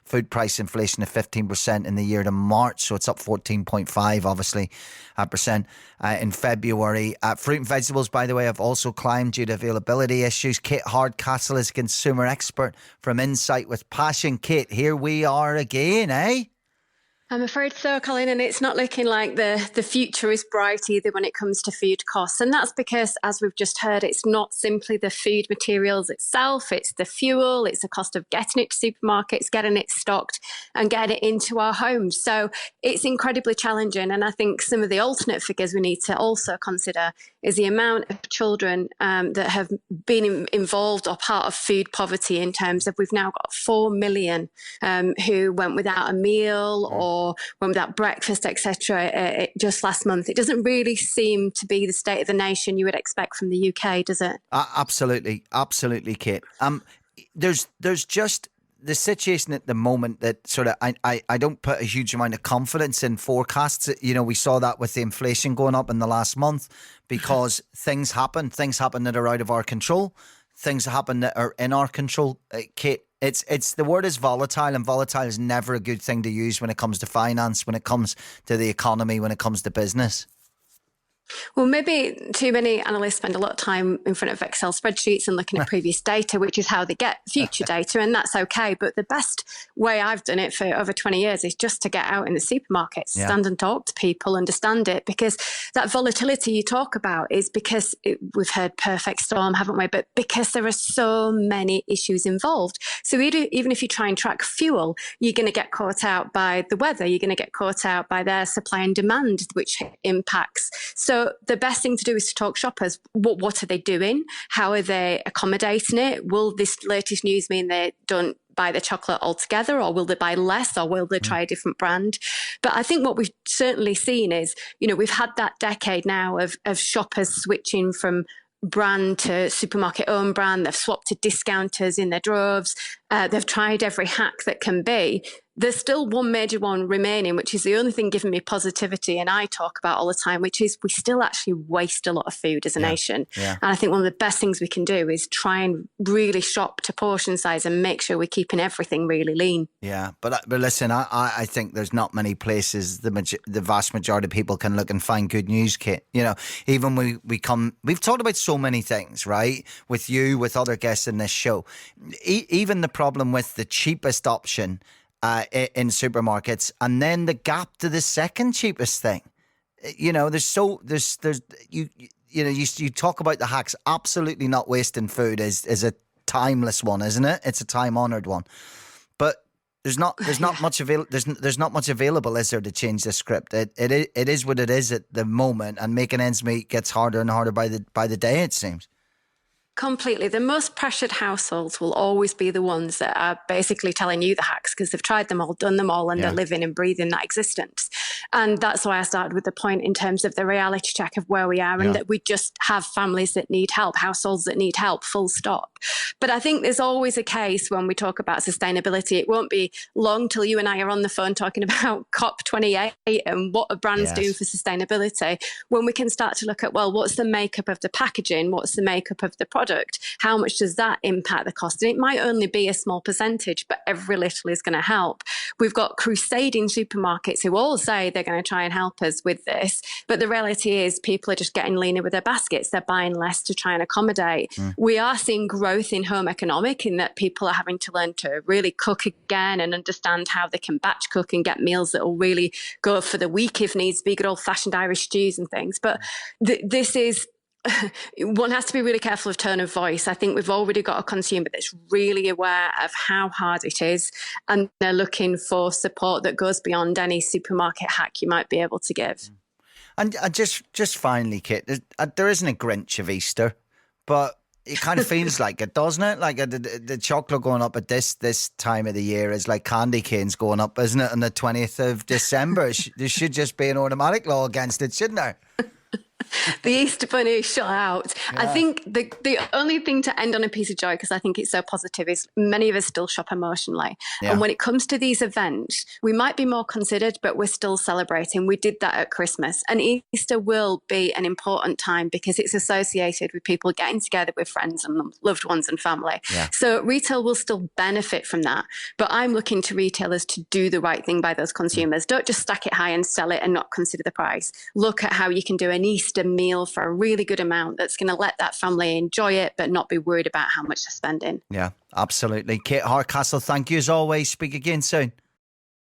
food price inflation of 15% in the year to March, so it's up 14.5, obviously, percent in February. Fruit and vegetables, by the way, have also climbed due to availability issues. Kate Hardcastle is a consumer expert from Insight with Passion. Kate, here we are again, eh? I'm afraid so, Colin, and it's not looking like the future is bright either when it comes to food costs. And that's because, as we've just heard, it's not simply the food materials itself, it's the fuel, it's the cost of getting it to supermarkets, getting it stocked and getting it into our homes. So it's incredibly challenging. And I think some of the alternate figures we need to also consider is the amount of children that have been involved or part of food poverty, in terms of we've now got 4 million who went without a meal or went without breakfast, etc. Just last month. It doesn't really seem to be the state of the nation you would expect from the UK, does it? Absolutely, Kate. There's just the situation at the moment that sort of I don't put a huge amount of confidence in forecasts. You know, we saw that with the inflation going up in the last month, because things happen that are out of our control, things happen that are in our control. Kate, it's the word is volatile, and volatile is never a good thing to use when it comes to finance, when it comes to the economy, when it comes to business. Well, maybe too many analysts spend a lot of time in front of Excel spreadsheets and looking at previous data, which is how they get future data, and that's okay. But the best way I've done it for over 20 years is just to get out in the supermarkets, stand and talk to people, understand it, because that volatility you talk about is because we've heard perfect storm, haven't we? But because there are so many issues involved. So even if you try and track fuel, you're going to get caught out by the weather, you're going to get caught out by their supply and demand, which impacts. So the best thing to do is to talk shoppers. What are they doing? How are they accommodating it? Will this latest news mean they don't buy the chocolate altogether, or will they buy less, or will they try a different brand? But I think what we've certainly seen is, you know, we've had that decade now of shoppers switching from brand to supermarket own brand. They've swapped to discounters in their droves. They've tried every hack that can be. There's still one major one remaining, which is the only thing giving me positivity, and I talk about all the time, which is we still actually waste a lot of food as a nation. And I think one of the best things we can do is try and really shop to portion size and make sure we're keeping everything really lean. Yeah, but listen, I think there's not many places the vast majority of people can look and find good news, Kate. You know, even we've talked about so many things, right? With you, with other guests in this show, even the problem with the cheapest option in supermarkets, and then the gap to the second cheapest thing. You know, you talk about the hacks. Absolutely not wasting food is a timeless one, isn't it? It's a time-honored one. But there's not much available, is there, to change the script? It is what it is at the moment, and making ends meet gets harder and harder by the day, it seems. Completely. The most pressured households will always be the ones that are basically telling you the hacks, because they've tried them all, done them all, and they're living and breathing that existence. And that's why I started with the point in terms of the reality check of where we are, and that we just have families that need help, households that need help, full stop. But I think there's always a case when we talk about sustainability. It won't be long till you and I are on the phone talking about COP28 and what are brands doing for sustainability, when we can start to look at, well, what's the makeup of the packaging? What's the makeup of the product? How much does that impact the cost? And it might only be a small percentage, but every little is going to help. We've got crusading supermarkets who all say they're going to try and help us with this. But the reality is people are just getting leaner with their baskets. They're buying less to try and accommodate. We are seeing growth in home economic, in that people are having to learn to really cook again and understand how they can batch cook and get meals that will really go for the week if needs be, good old fashioned Irish stews and things. But this is, one has to be really careful of tone of voice. I think we've already got a consumer that's really aware of how hard it is, and they're looking for support that goes beyond any supermarket hack you might be able to give. And just finally, Kit, there isn't a Grinch of Easter, but it kind of feels like it, doesn't it? Like the chocolate going up at this time of the year is like candy canes going up, isn't it? On the 20th of December, there should just be an automatic law against it, shouldn't there? The Easter Bunny shut out. Yeah. I think the only thing to end on a piece of joy, because I think it's so positive, is many of us still shop emotionally. Yeah. And when it comes to these events, we might be more considered, but we're still celebrating. We did that at Christmas. And Easter will be an important time because it's associated with people getting together with friends and loved ones and family. Yeah. So retail will still benefit from that. But I'm looking to retailers to do the right thing by those consumers. Don't just stack it high and sell it and not consider the price. Look at how you can do an Easter meal for a really good amount that's going to let that family enjoy it, but not be worried about how much they're spending. Yeah, absolutely. Kate Hardcastle, thank you as always. Speak again soon.